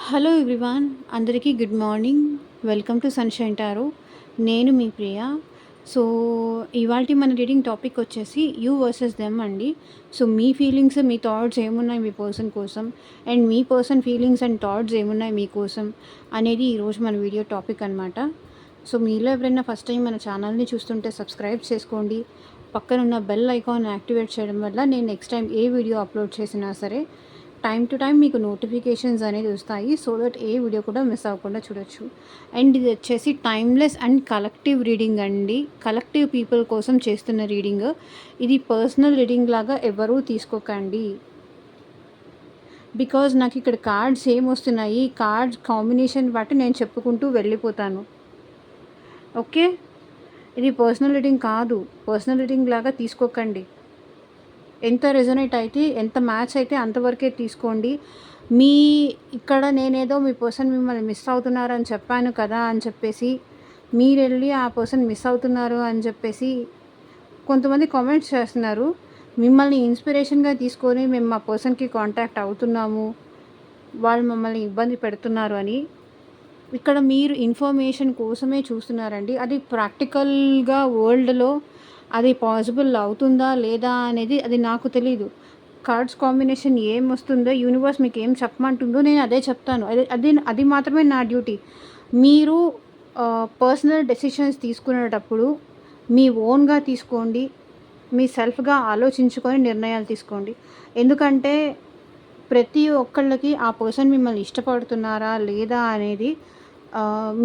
Hello everyone, అందరికీ good morning. Welcome to sunshine tarot. నేను మీ ప్రియ. So, ఇవాల్టి మన రీడింగ్ టాపిక్ వచ్చేసి యూ వర్సెస్ దెమ్ అండి. సో, మీ ఫీలింగ్స్, మీ థాట్స్ ఏమున్నాయి మీ పర్సన్ కోసం, and me person feelings and thoughts ఏమున్నాయి మీకోసం అనేది ఈరోజు మన వీడియో టాపిక్ అనమాట. సో, మీలో ఎవరైనా ఫస్ట్ టైం మన ఛానల్ని చూస్తుంటే సబ్స్క్రైబ్ చేసుకోండి. పక్కనున్న బెల్ ఐకాన్ యాక్టివేట్ చేయడం వల్ల నేను నెక్స్ట్ టైం ఏ వీడియో అప్లోడ్ చేసినా సరే టైం టు టైం మీకు నోటిఫికేషన్స్ అనేది వస్తాయి. సో దట్ ఏ వీడియో కూడా మిస్ అవ్వకుండా చూడొచ్చు. అండ్ ఇది వచ్చేసి టైమ్లెస్ అండ్ కలెక్టివ్ రీడింగ్ అండి. కలెక్టివ్ పీపుల్ కోసం చేస్తున్న రీడింగ్. ఇది పర్సనల్ రీడింగ్ లాగా ఎవరూ తీసుకోకండి. బికాజ్ నాకు ఇక్కడ కార్డ్స్ ఏమొస్తున్నాయి, కార్డ్స్ కాంబినేషన్ బట్టి నేను చెప్పుకుంటూ వెళ్ళిపోతాను. ఓకే, ఇది పర్సనల్ రీడింగ్ కాదు. పర్సనల్ రీడింగ్ లాగా తీసుకోకండి. ఎంత రెజొనేట్ అయితే, ఎంత మ్యాచ్ అయితే అంతవరకే తీసుకోండి. మీ ఇక్కడ నేనేదో మీ పర్సన్ మిమ్మల్ని మిస్ అవుతున్నారని చెప్పాను కదా అని చెప్పేసి మీరెళ్ళి ఆ పర్సన్ మిస్ అవుతున్నారు అని చెప్పేసి కొంతమంది కామెంట్స్ చేస్తున్నారు. మిమ్మల్ని ఇన్స్పిరేషన్గా తీసుకొని మేము మా పర్సన్కి కాంటాక్ట్ అవుతున్నాము, వాళ్ళు మమ్మల్ని ఇబ్బంది పెడుతున్నారు అని. ఇక్కడ మీరు ఇన్ఫర్మేషన్ కోసమే చూస్తున్నారండి. అది ప్రాక్టికల్గా వరల్డ్లో అది పాసిబుల్ అవుతుందా లేదా అనేది అది నాకు తెలీదు. కార్డ్స్ కాంబినేషన్ ఏం వస్తుందో, యూనివర్స్ మీకు ఏం చెప్పమంటుందో నేను అదే చెప్తాను. అది మాత్రమే నా డ్యూటీ. మీరు పర్సనల్ డెసిషన్స్ తీసుకునేటప్పుడు మీ ఓన్గా తీసుకోండి. మీ సెల్ఫ్గా ఆలోచించుకొని నిర్ణయాలు తీసుకోండి. ఎందుకంటే ప్రతి ఒక్కళ్ళకి ఆ పర్సన్ మిమ్మల్ని ఇష్టపడుతున్నారా లేదా అనేది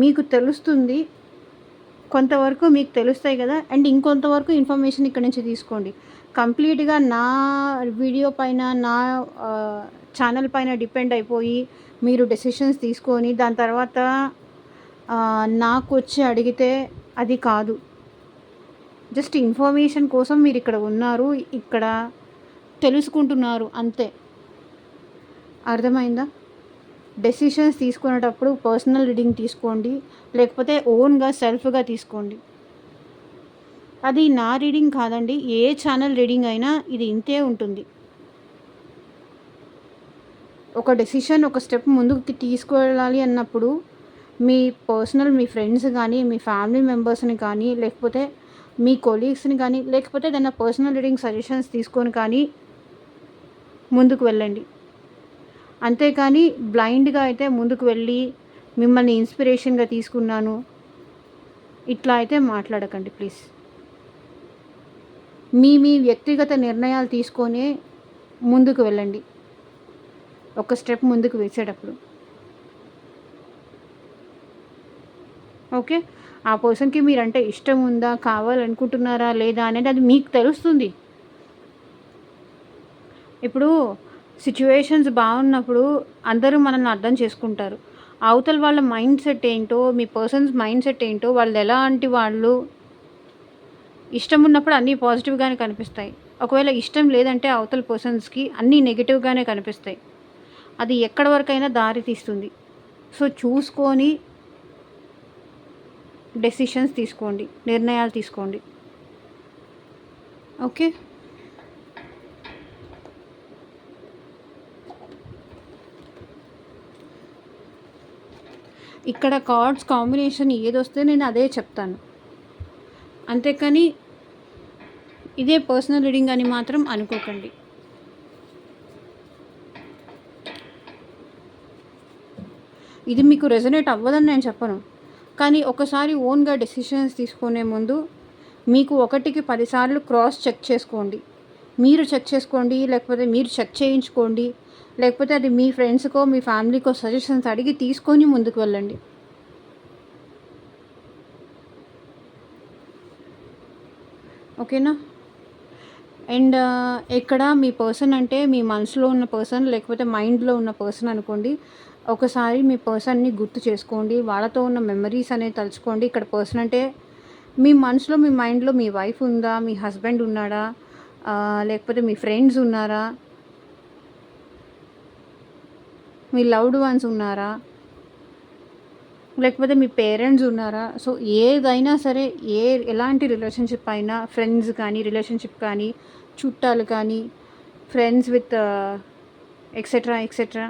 మీకు తెలుస్తుంది. కొంతవరకు మీకు తెలుస్తాయి కదా. అండ్ ఇంకొంతవరకు ఇన్ఫర్మేషన్ ఇక్కడ నుంచి తీసుకోండి. కంప్లీట్గా నా వీడియో పైన, నా ఛానల్ పైన డిపెండ్ అయిపోయి మీరు డెసిషన్స్ తీసుకొని దాని తర్వాత నాకు వచ్చి అడిగితే అది కాదు. జస్ట్ ఇన్ఫర్మేషన్ కోసం మీరు ఇక్కడ ఉన్నారు, ఇక్కడ తెలుసుకుంటున్నారు అంతే. అర్థమైందా? డెసిషన్స్ తీసుకునేటప్పుడు పర్సనల్ రీడింగ్ తీసుకోండి, లేకపోతే ఓన్గా సెల్ఫ్గా తీసుకోండి. అది నా రీడింగ్ కాదండి, ఏ ఛానల్ రీడింగ్ అయినా ఇది ఇంతే ఉంటుంది. ఒక డెసిషన్, ఒక స్టెప్ ముందుకు తీసుకువెళ్ళాలి అన్నప్పుడు మీ పర్సనల్, మీ ఫ్రెండ్స్ కానీ, మీ ఫ్యామిలీ మెంబర్స్ని కానీ, లేకపోతే మీ కొలీగ్స్ని కానీ, లేకపోతే ఏదైనా పర్సనల్ రీడింగ్ సజెషన్స్ తీసుకొని కానీ ముందుకు వెళ్ళండి. అంతేకాని బ్లైండ్గా అయితే ముందుకు వెళ్ళి మిమ్మల్ని ఇన్స్పిరేషన్గా తీసుకున్నాను ఇట్లా అయితే మాట్లాడకండి ప్లీజ్. మీ వ్యక్తిగత నిర్ణయాలు తీసుకొని ముందుకు వెళ్ళండి ఒక స్టెప్ ముందుకు వేసేటప్పుడు. ఓకే, ఆ పర్సన్కి మీరంటే ఇష్టం ఉందా, కావాలనుకుంటున్నారా లేదా అనేది అది మీకు తెలుస్తుంది. ఇప్పుడు సిచ్యువేషన్స్ బాగున్నప్పుడు అందరూ మనల్ని అర్థం చేసుకుంటారు. అవతల వాళ్ళ మైండ్ సెట్ ఏంటో, మీ పర్సన్స్ మైండ్ సెట్ ఏంటో, వాళ్ళు ఎలాంటి వాళ్ళు, ఇష్టం ఉన్నప్పుడు అన్నీ పాజిటివ్గానే కనిపిస్తాయి. ఒకవేళ ఇష్టం లేదంటే అవతల పర్సన్స్కి అన్నీ నెగిటివ్గానే కనిపిస్తాయి. అది ఎక్కడి వరకైనా దారి తీస్తుంది. సో చూసుకొని డెసిషన్స్ తీసుకోండి, నిర్ణయాలు తీసుకోండి. ఓకే, ఇక్కడ కార్డ్స్ కాంబినేషన్ ఏదొస్తే నేను అదే చెప్తాను. అంతేకాని ఇదే పర్సనల్ రీడింగ్ అని మాత్రం అనుకోకండి. ఇది మీకు రెజొనేట్ అవ్వదని నేను చెప్పను, కానీ ఒకసారి ఓన్గా డెసిషన్స్ తీసుకునే ముందు మీకు 1కి 10 సార్లు క్రాస్ చెక్ చేసుకోండి. మీరు చెక్ చేసుకోండి, లేకపోతే మీరు చెక్ చేయించుకోండి, లేకపోతే అది మీ ఫ్రెండ్స్కో, మీ ఫ్యామిలీకో సజెషన్స్ అడిగి తీసుకొని ముందుకు వెళ్ళండి. ఓకేనా? అండ్ ఇక్కడ మీ పర్సన్ అంటే మీ మనసులో ఉన్న పర్సన్, లేకపోతే మైండ్లో ఉన్న పర్సన్ అనుకోండి. ఒకసారి మీ పర్సన్ని గుర్తు చేసుకోండి, వాళ్ళతో ఉన్న మెమరీస్ అనేది తలుచుకోండి. ఇక్కడ పర్సన్ అంటే మీ మనసులో, మీ మైండ్లో మీ వైఫ్ ఉందా, మీ హస్బెండ్ ఉన్నాడా, లేకపోతే మీ ఫ్రెండ్స్ ఉన్నారా, మీ లవ్డ్ వన్స్ ఉన్నారా, లేకపోతే మీ పేరెంట్స్ ఉన్నారా. సో ఏదైనా సరే, ఎలాంటి రిలేషన్షిప్ అయినా, ఫ్రెండ్స్ కానీ, రిలేషన్షిప్ కానీ, చుట్టాలు కానీ, ఫ్రెండ్స్ విత్ ఎక్సెట్రా ఎక్సెట్రా,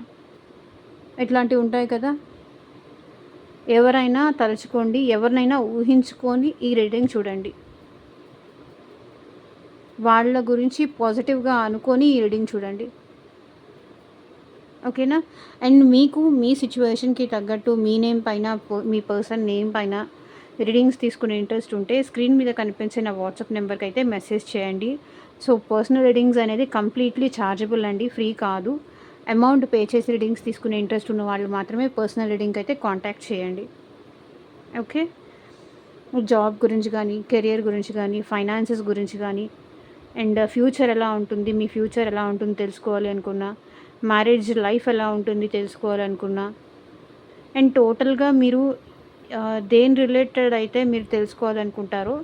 ఇట్లాంటివి ఉంటాయి కదా. ఎవరైనా తలుచుకోండి, ఎవరినైనా ఊహించుకొని ఈ రీడింగ్ చూడండి. వాళ్ళ గురించి పాజిటివ్గా అనుకొని ఈ రీడింగ్ చూడండి. ఓకేనా. అండ్ మీకు మీ సిచ్యువేషన్కి తగ్గట్టు మీ నేమ్ పైన మీ పర్సన్ నేమ్ పైన రీడింగ్స్ తీసుకునే ఇంట్రెస్ట్ ఉంటే స్క్రీన్ మీద కనిపించే నా వాట్సాప్ నెంబర్కి అయితే మెసేజ్ చేయండి. సో పర్సనల్ రీడింగ్స్ అనేది కంప్లీట్లీ ఛార్జబుల్ అండి, ఫ్రీ కాదు. అమౌంట్ పే చేసి రీడింగ్స్ తీసుకునే ఇంట్రెస్ట్ ఉన్న వాళ్ళు మాత్రమే పర్సనల్ రీడింగ్ అయితే కాంటాక్ట్ చేయండి. ఓకే. జాబ్ గురించి కానీ, కెరియర్ గురించి కానీ, ఫైనాన్సెస్ గురించి కానీ, అండ్ ఫ్యూచర్ ఎలా ఉంటుంది, మీ ఫ్యూచర్ ఎలా ఉంటుంది తెలుసుకోవాలి అనుకున్నా, మ్యారేజ్ లైఫ్ ఎలా ఉంటుంది తెలుసుకోవాలనుకున్నా, అండ్ టోటల్గా మీరు దేని రిలేటెడ్ అయితే మీరు తెలుసుకోవాలనుకుంటారో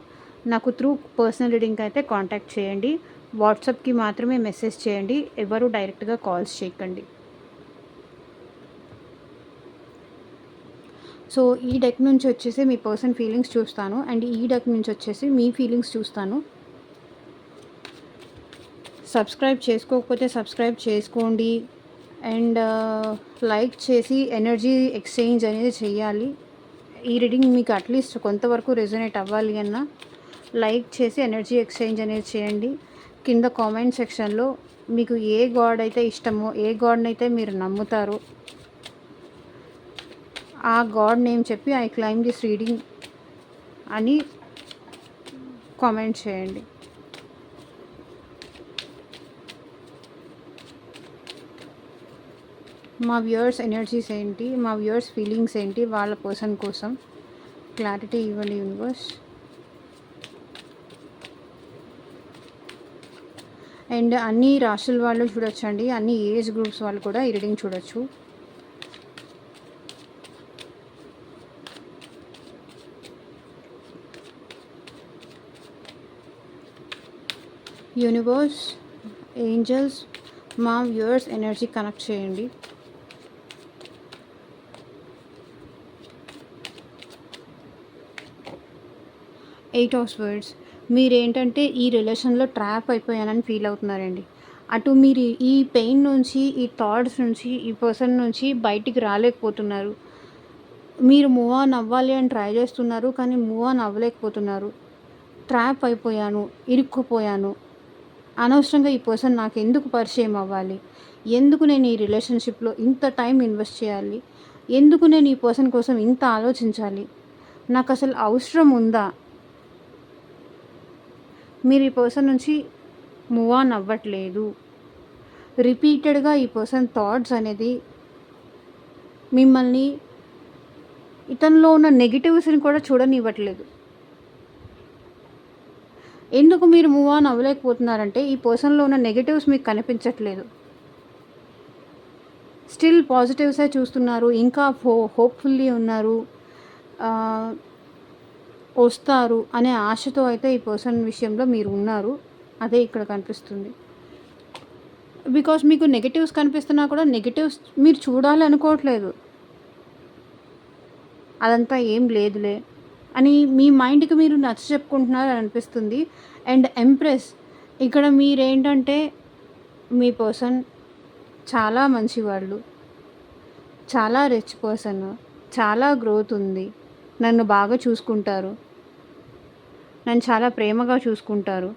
నాకు త్రూ పర్సనల్ రీడింగ్ అయితే కాంటాక్ట్ చేయండి. వాట్సాప్కి మాత్రమే మెసేజ్ చేయండి, ఎవరు డైరెక్ట్గా కాల్స్ చేయకండి. సో ఈ డెక్ నుంచి వచ్చేసి మీ పర్సన్ ఫీలింగ్స్ చూస్తాను, అండ్ ఈ డెక్ నుంచి వచ్చేసి మీ ఫీలింగ్స్ చూస్తాను. సబ్స్క్రైబ్ చేసుకోకపోతే సబ్స్క్రైబ్ చేసుకోండి, అండ్ లైక్ చేసి ఎనర్జీ ఎక్స్చేంజ్ అనేది చేయాలి. ఈ రీడింగ్ మీకు అట్లీస్ట్ కొంతవరకు రెజొనేట్ అవ్వాలి అన్న లైక్ చేసి ఎనర్జీ ఎక్స్చేంజ్ అనేది చేయండి. కింద కామెంట్ సెక్షన్లో మీకు ఏ గాడ్ అయితే ఇష్టమో, ఏ గాడ్ని అయితే మీరు నమ్ముతారో ఆ గాడ్ నేమ్ చెప్పి ఐ క్లైమ్ దిస్ రీడింగ్ అని కామెంట్ చేయండి. మా వ్యూయర్స్ ఎనర్జీస్ ఏంటి, మా వ్యూయర్స్ ఫీలింగ్స్ ఏంటి, వాళ్ళ పర్సన్ కోసం క్లారిటీ ఇవ్వండి యూనివర్స్. అండ్ అన్ని రాశుల వాళ్ళు చూడొచ్చండి, అన్ని ఏజ్ గ్రూప్స్ వాళ్ళు కూడా ఈ రీడింగ్ చూడొచ్చు. యూనివర్స్, ఏంజల్స్, మా వ్యూయర్స్ ఎనర్జీ కనెక్ట్ చేయండి. Eight of swords. మీరేంటంటే ఈ రిలేషన్లో ట్రాప్ అయిపోయానని ఫీల్ అవుతున్నారండి. అటు మీరు ఈ పెయిన్ నుంచి, ఈ థాట్స్ నుంచి, ఈ పర్సన్ నుంచి బయటికి రాలేకపోతున్నారు. మీరు మూవ్ ఆన్ అవ్వాలి అని ట్రై చేస్తున్నారు, కానీ మూవ్ ఆన్ అవ్వలేకపోతున్నారు. ట్రాప్ అయిపోయాను, ఇరుక్కుపోయాను, అనవసరంగా ఈ పర్సన్ నాకు ఎందుకు పరిచయం అవ్వాలి, ఎందుకు నేను ఈ రిలేషన్షిప్లో ఇంత టైం ఇన్వెస్ట్ చేయాలి, ఎందుకు నేను ఈ పర్సన్ కోసం ఇంత ఆలోచించాలి, నాకు అసలు అవసరం ఉందా. మీరు ఈ పర్సన్ నుంచి మూవ్ ఆన్ అవ్వట్లేదు. రిపీటెడ్గా ఈ పర్సన్ థాట్స్ అనేది మిమ్మల్ని ఇతనిలో ఉన్న నెగిటివ్స్ని కూడా చూడనివ్వట్లేదు. ఎందుకు మీరు మూవ్ ఆన్ అవ్వలేకపోతున్నారంటే ఈ పర్సన్లో ఉన్న నెగిటివ్స్ మీకు కనిపించట్లేదు. స్టిల్ పాజిటివ్సే చూస్తున్నారు, ఇంకా హోప్ఫుల్లీ ఉన్నారు, వస్తారు అనే ఆశతో అయితే ఈ పర్సన్ విషయంలో మీరు ఉన్నారు. అదే ఇక్కడ కనిపిస్తుంది. బికాస్ మీకు నెగిటివ్స్ కనిపిస్తున్నా కూడా నెగిటివ్స్ మీరు చూడాలి అనుకోవట్లేదు. అదంతా ఏం లేదులే అని మీ మైండ్కి మీరు నచ్చ చెప్పుకుంటున్నారు అని అనిపిస్తుంది. అండ్ ఎంప్రెస్, ఇక్కడ మీరేంటంటే మీ పర్సన్ చాలా మంచివాళ్ళు, చాలా రిచ్ పర్సన్, చాలా గ్రోత్ ఉంది, నన్ను బాగా చూసుకుంటారు, నన్ను చాలా ప్రేమగా చూసుకుంటారు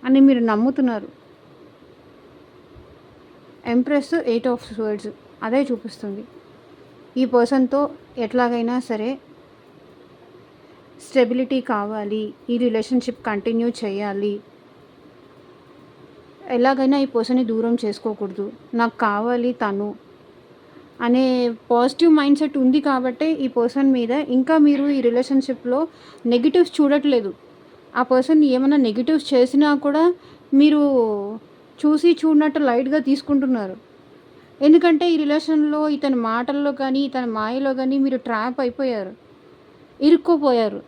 అని మీరు నమ్ముతున్నారు. ఎంప్రెస్, ఎయిట్ ఆఫ్ స్వర్డ్స్ అదే చూపిస్తుంది. ఈ పర్సన్తో ఎట్లాగైనా సరే స్టెబిలిటీ కావాలి, ఈ రిలేషన్షిప్ కంటిన్యూ చేయాలి, ఎలాగైనా ఈ పర్సన్ని దూరం చేసుకోకూడదు, నాకు కావాలి తను అనే పాజిటివ్ మైండ్ సెట్ ఉంది కాబట్టి ఈ పర్సన్ మీద ఇంకా మీరు ఈ రిలేషన్షిప్లో నెగిటివ్స్ చూడట్లేదు. ఆ పర్సన్ ఏమైనా నెగిటివ్స్ చేసినా కూడా మీరు చూసి చూడనట్టు లైట్గా తీసుకుంటున్నారు. ఎందుకంటే ఈ రిలేషన్లో ఇతని మాటల్లో కానీ ఇతని మాయలో కానీ మీరు ట్రాప్ అయిపోయారు, ఇరుక్కుపోయారు.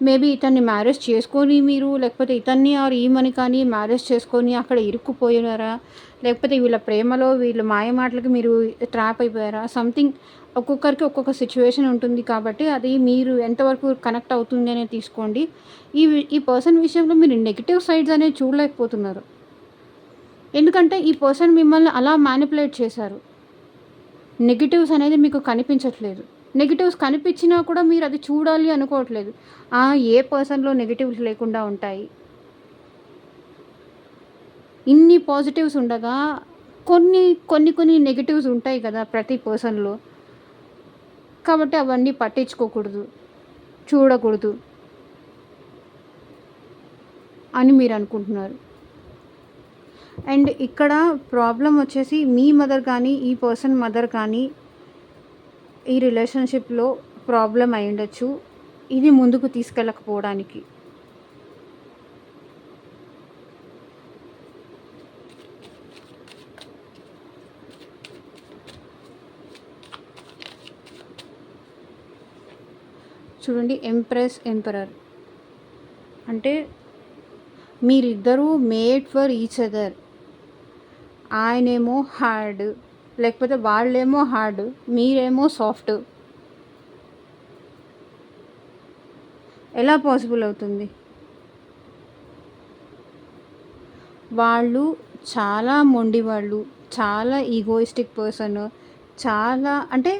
మేబీ ఇతన్ని మ్యారేజ్ చేసుకొని మీరు, లేకపోతే ఇతన్ని ఆర్ ఈమెని కానీ మ్యారేజ్ చేసుకొని అక్కడ ఇరుక్కుపోయారా, లేకపోతే వీళ్ళ ప్రేమలో వీళ్ళ మాయ మాటలకి మీరు ట్రాప్ అయిపోయారా, సంథింగ్. ఒక్కొక్కరికి ఒక్కొక్క సిచ్యువేషన్ ఉంటుంది కాబట్టి అది మీరు ఎంతవరకు కనెక్ట్ అవుతుంది అనేది తీసుకోండి. ఈ పర్సన్ విషయంలో మీరు నెగిటివ్ సైడ్స్ అనేవి చూడలేకపోతున్నారు. ఎందుకంటే ఈ పర్సన్ మిమ్మల్ని అలా మ్యానిపులేట్ చేశారు. నెగెటివ్స్ అనేది మీకు కనిపించట్లేదు. నెగెటివ్స్ కనిపించినా కూడా మీరు అది చూడాలి అనుకోవట్లేదు. ఏ పర్సన్‌లో నెగెటివ్స్ లేకుండా ఉంటాయి. ఇన్ని పాజిటివ్స్ ఉండగా కొన్ని నెగెటివ్స్ ఉంటాయి కదా ప్రతి పర్సన్‌లో. కాబట్టి అవన్నీ పట్టించుకోకూడదు, చూడకూడదు అని మీరు అనుకుంటున్నారు. అండ్ ఇక్కడ ప్రాబ్లమ్ వచ్చేసి మీ మదర్ కానీ, ఈ పర్సన్ మదర్ కానీ ఈ రిలేషన్‌షిప్‌లో ప్రాబ్లమ్ అయ్యుండొచ్చు. ఇది ముందుకు తీసుకెళ్ళకపోవడానికి. చూడండి, ఎంప్రెస్, ఎంపరర్ అంటే మీరిద్దరూ మేడ్ ఫర్ ఈచ్ అదర్. ఆయనేమో హార్డ్, లేకపోతే వాళ్ళేమో హార్డ్, మీరేమో సాఫ్ట్. ఎలా పాసిబుల్ అవుతుంది? వాళ్ళు చాలా మొండివాళ్ళు, చాలా ఈగోయిస్టిక్ పర్సన్. చాలా అంటే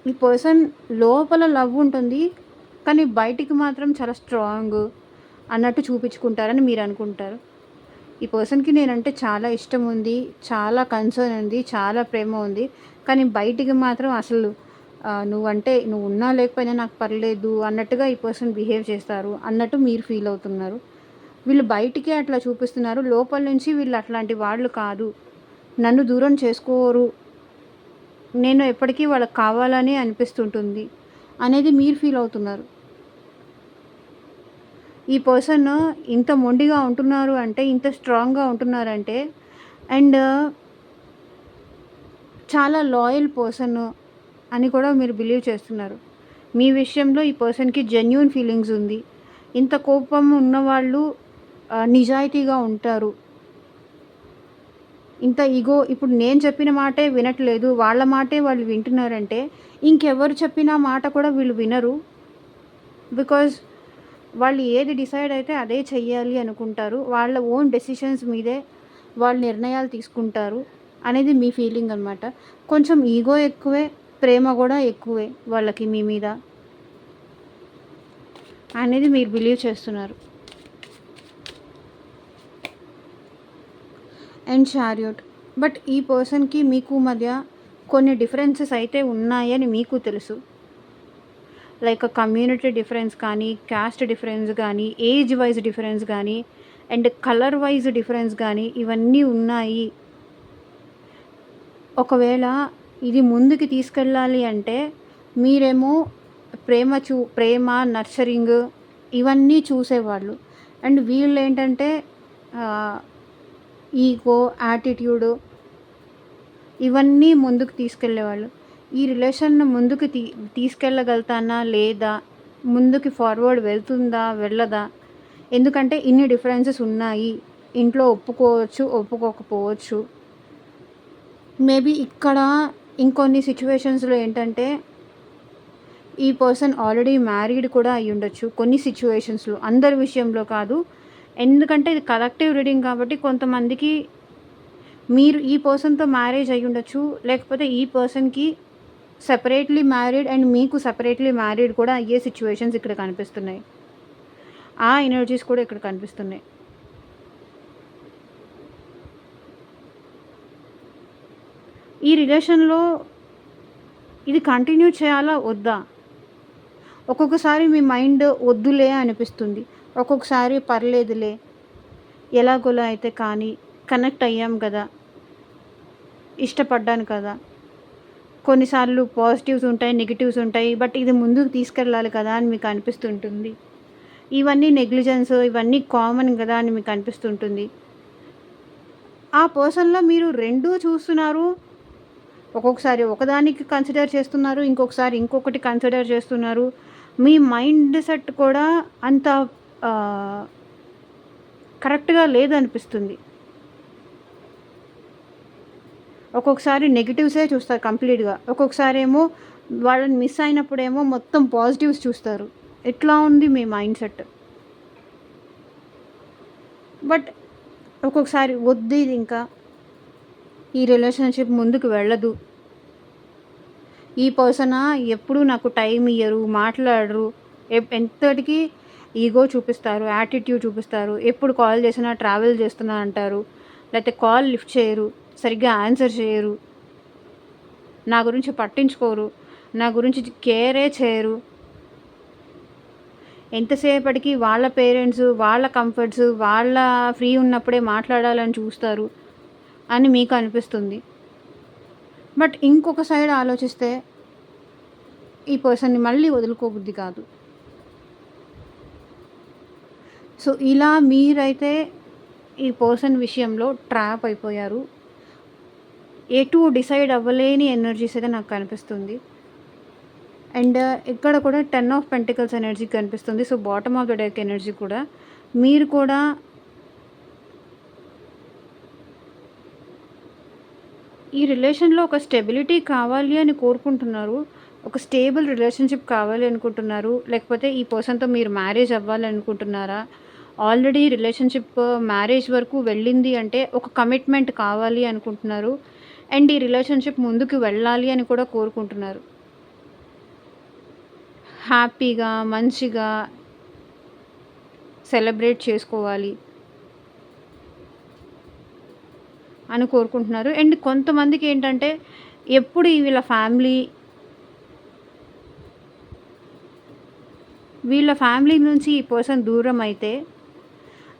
ఈ పర్సన్ లోపల లవ్ ఉంటుంది, కానీ బయటికి మాత్రం చాలా స్ట్రాంగ్ అన్నట్టు చూపించుకుంటారని మీరు అనుకుంటారు. ఈ పర్సన్‌కి నేనంటే చాలా ఇష్టం ఉంది, చాలా కన్సర్న్ ఉంది, చాలా ప్రేమ ఉంది. కానీ బయటికి మాత్రం అసలు నువ్వు ఉన్నా లేకపోయినా నాకు పర్లేదు అన్నట్టుగా ఈ పర్సన్ బిహేవ్ చేస్తారు అన్నట్టు మీరు ఫీల్ అవుతున్నారు. వీళ్ళు బయటికే అట్లా చూపిస్తున్నారు. లోపల నుంచి వీళ్ళు అట్లాంటి వాళ్ళు కాదు. నన్ను దూరం చేసుకోరు. నేను ఎప్పటికీ వాళ్ళకి కావాలని అనిపిస్తుంటుంది అనేది మీరు ఫీల్ అవుతున్నారు. ఈ పర్సన్ ఇంత మొండిగా ఉంటున్నారు అంటే, ఇంత స్ట్రాంగ్‌గా ఉంటున్నారంటే అండ్ చాలా లాయల్ పర్సన్ అని కూడా మీరు బిలీవ్ చేస్తున్నారు. మీ విషయంలో ఈ పర్సన్‌కి జెన్యూన్ ఫీలింగ్స్ ఉంది. ఇంత కోపం ఉన్నవాళ్ళు నిజాయితీగా ఉంటారు. ఇంత ఈగో ఇప్పుడు నేను చెప్పిన మాటే వినట్లేదు, వాళ్ళ మాటే వాళ్ళు వింటున్నారంటే ఇంకెవరు చెప్పిన మాట కూడా వీళ్ళు వినరు. బికాజ్ వాళ్ళు ఏది డిసైడ్ అయితే అదే చెయ్యాలి అనుకుంటారు. వాళ్ళ ఓన్ డెసిషన్స్ మీదే వాళ్ళు నిర్ణయాలు తీసుకుంటారు అనేది మీ ఫీలింగ్ అనమాట. కొంచెం ఈగో ఎక్కువే, ప్రేమ కూడా ఎక్కువే వాళ్ళకి మీ మీద అనేది మీరు బిలీవ్ చేస్తున్నారు. And chariot. బట్ ఈ పర్సన్‌కి మీకు మధ్య కొన్ని డిఫరెన్సెస్ అయితే ఉన్నాయని మీకు తెలుసు. లైక్ కమ్యూనిటీ డిఫరెన్స్ కానీ, క్యాస్ట్ డిఫరెన్స్ కానీ, ఏజ్ వైజ్ డిఫరెన్స్ కానీ, అండ్ కలర్ వైజ్ డిఫరెన్స్ కానీ ఇవన్నీ ఉన్నాయి. ఒకవేళ ఇది ముందుకు తీసుకెళ్ళాలి అంటే మీరేమో ప్రేమ, నర్చరింగ్ ఇవన్నీ చూసేవాళ్ళు. అండ్ వీళ్ళు ఏంటంటే ఈగో, యాటిట్యూడ్ ఇవన్నీ ముందుకు తీసుకెళ్ళేవాళ్ళు. ఈ రిలేషన్‌ను ముందుకు తీసుకెళ్ళగలుగుతానా లేదా? ముందుకి ఫార్వర్డ్ వెళ్తుందా? వెళ్ళదా? ఎందుకంటే ఇన్ని డిఫరెన్సెస్ ఉన్నాయి. ఇంట్లో ఒప్పుకోవచ్చు, ఒప్పుకోకపోవచ్చు. మేబీ ఇక్కడ ఇంకొన్ని సిచ్యువేషన్స్‌లో ఏంటంటే ఈ పర్సన్ ఆల్రెడీ మ్యారీడ్ కూడా అయ్యుండొచ్చు కొన్ని సిచ్యువేషన్స్‌లో. అందరి విషయంలో కాదు. ఎందుకంటే ఇది కలెక్టివ్ రీడింగ్ కాబట్టి కొంతమందికి మీరు ఈ పర్సన్‌తో మ్యారేజ్ అయ్యుండొచ్చు. లేకపోతే ఈ పర్సన్‌కి సెపరేట్‌లీ మ్యారీడ్ అండ్ మీకు సెపరేట్‌లీ మ్యారీడ్ కూడా అయ్యే సిచ్యువేషన్స్ ఇక్కడ కనిపిస్తున్నాయి. ఆ ఎనర్జీస్ కూడా ఇక్కడ కనిపిస్తున్నాయి. ఈ రిలేషన్‌లో ఇది కంటిన్యూ చేయాలా? వద్దా? ఒక్కొక్కసారి మీ మైండ్ వద్దులే అనిపిస్తుంది. ఒక్కొక్కసారి పర్లేదులే, ఎలాగోలా అయితే కానీ, కనెక్ట్ అయ్యాం కదా, ఇష్టపడ్డాను కదా. కొన్నిసార్లు పాజిటివ్స్ ఉంటాయి, నెగిటివ్స్ ఉంటాయి. బట్ ఇది ముందుకు తీసుకెళ్ళాలి కదా అని మీకు అనిపిస్తుంటుంది. ఇవన్నీ నెగ్లిజెన్స్, ఇవన్నీ కామన్ కదా అని మీకు అనిపిస్తుంటుంది. ఆ పర్సన్‌లో మీరు రెండూ చూస్తున్నారు. ఒక్కొక్కసారి ఒకదానికి కన్సిడర్ చేస్తున్నారు, ఇంకొకసారి ఇంకొకటి కన్సిడర్ చేస్తున్నారు. మీ మైండ్ సెట్ కూడా అంత కరెక్ట్‌గా లేదనిపిస్తుంది. ఒక్కొక్కసారి నెగిటివ్సే చూస్తారు కంప్లీట్‌గా. ఒక్కొక్కసారి ఏమో వాళ్ళని మిస్ అయినప్పుడేమో మొత్తం పాజిటివ్స్ చూస్తారు. ఎట్లా ఉంది మీ మైండ్ సెట్? బట్ ఒక్కొక్కసారి వద్దు ఇది ఇంకా, ఈ రిలేషన్షిప్ ముందుకు వెళ్ళదు. ఈ పర్సనా ఎప్పుడూ నాకు టైం ఇయ్యరు, మాట్లాడరు, ఎంతటికి ఈగో చూపిస్తారు, యాటిట్యూడ్ చూపిస్తారు. ఎప్పుడు కాల్ చేసినా ట్రావెల్ చేస్తున్నా అంటారు, లేకపోతే కాల్ లిఫ్ట్ చేయరు, సరిగ్గా ఆన్సర్ చేయరు, నా గురించి పట్టించుకోరు, నా గురించి కేరే చేయరు. ఎంతసేపటికి వాళ్ళ పేరెంట్స్, వాళ్ళ కంఫర్ట్స్, వాళ్ళ ఫ్రీ ఉన్నప్పుడే మాట్లాడాలని చూస్తారు అని మీకు అనిపిస్తుంది. బట్ ఇంకొక సైడ్ ఆలోచిస్తే ఈ పర్సన్ని మళ్ళీ వదులుకోబుద్ధి కాదు. సో ఇలా మీరైతే ఈ పర్సన్ విషయంలో ట్రాప్ అయిపోయారు. ఎటు డిసైడ్ అవ్వలేని ఎనర్జీస్ అయితే నాకు కనిపిస్తుంది. అండ్ ఇక్కడ కూడా 10 ఆఫ్ పెంటికల్స్ ఎనర్జీ కనిపిస్తుంది. So bottom of the deck energy కూడా మీరు కూడా ఈ రిలేషన్లో ఒక స్టెబిలిటీ కావాలి అని కోరుకుంటున్నారు. ఒక స్టేబుల్ రిలేషన్షిప్ కావాలి అనుకుంటున్నారు. లేకపోతే ఈ పర్సన్తో మీరు మ్యారేజ్ అవ్వాలి అనుకుంటున్నారా? ఆల్రెడీ రిలేషన్షిప్ మ్యారేజ్ వరకు వెళ్ళింది అంటే ఒక కమిట్మెంట్ కావాలి అనుకుంటున్నారు. అండ్ ఈ రిలేషన్షిప్ ముందుకు వెళ్ళాలి అని కూడా కోరుకుంటున్నారు. హ్యాపీగా మంచిగా సెలబ్రేట్ చేసుకోవాలి అని కోరుకుంటున్నారు. అండ్ కొంతమందికి ఏంటంటే ఎప్పుడు వీళ్ళ ఫ్యామిలీ నుంచి ఈ పర్సన్ దూరం అయితే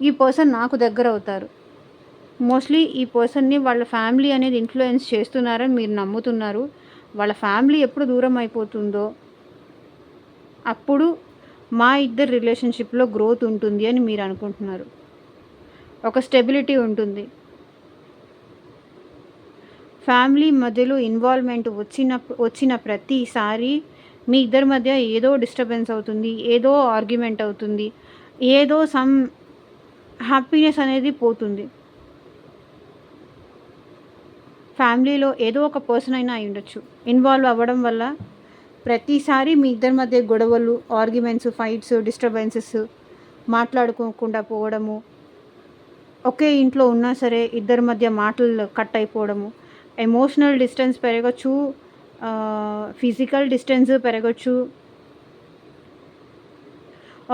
ఈ పర్సన్ నాకు దగ్గర అవుతారు. మోస్ట్లీ ఈ పర్సన్ని వాళ్ళ ఫ్యామిలీ అనేది ఇన్ఫ్లుయెన్స్ చేస్తున్నారని మీరు నమ్ముతున్నారు. వాళ్ళ ఫ్యామిలీ ఎప్పుడు దూరం అయిపోతుందో అప్పుడు మా ఇద్దరి రిలేషన్షిప్లో గ్రోత్ ఉంటుంది అని మీరు అనుకుంటున్నారు. ఒక స్టెబిలిటీ ఉంటుంది. ఫ్యామిలీ మధ్యలో ఇన్వాల్వ్మెంట్ వచ్చిన ప్రతిసారి మీ ఇద్దరి మధ్య ఏదో డిస్టర్బెన్స్ అవుతుంది, ఏదో ఆర్గ్యుమెంట్ అవుతుంది, ఏదో సమ్ హ్యాపీనెస్ అనేది పోతుంది. ఫ్యామిలీలో ఏదో ఒక పర్సన్ అయినా అయి ఉండొచ్చు. ఇన్వాల్వ్ అవ్వడం వల్ల ప్రతిసారి మీ ఇద్దరి మధ్య గొడవలు, ఆర్గ్యుమెంట్స్, ఫైట్స్, డిస్టర్బెన్సెస్, మాట్లాడుకోకుండా పోవడము, ఒకే ఇంట్లో ఉన్నా సరే ఇద్దరి మధ్య మాటలు కట్ అయిపోవడము, ఎమోషనల్ డిస్టెన్స్ పెరగచ్చు, ఫిజికల్ డిస్టెన్స్ పెరగచ్చు.